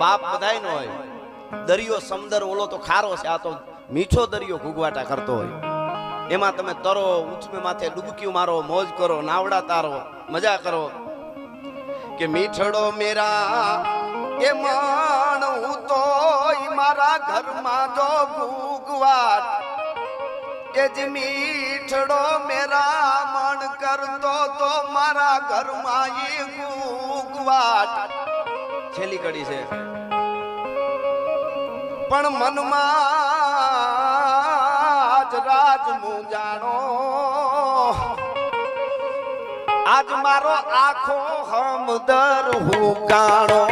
બાપ બધાય નો હોય. દરિયો સમદર ઓલો તો ખારો છે, આ તો મીઠો દરિયો ઘૂઘવાટા કરતો હોય. એમાં તમે તરો, ઊંચમે માથે ડૂબકીઓ મારો, મોજ કરો, નાવડા તારો, મજા કરો. કે મીઠડો મેરા એ માણ હું તો મારા ઘરમાં જો ઘૂઘવાટ, કે જ મીઠડો મેરા મન કરતો તો મારા ઘરમાં એ ઘૂઘવાટ. છેલ્લી કડી છે. પણ મનમાં જ રાજ મુંજાણો, આજ મારો આખો હમદર હું કાણો.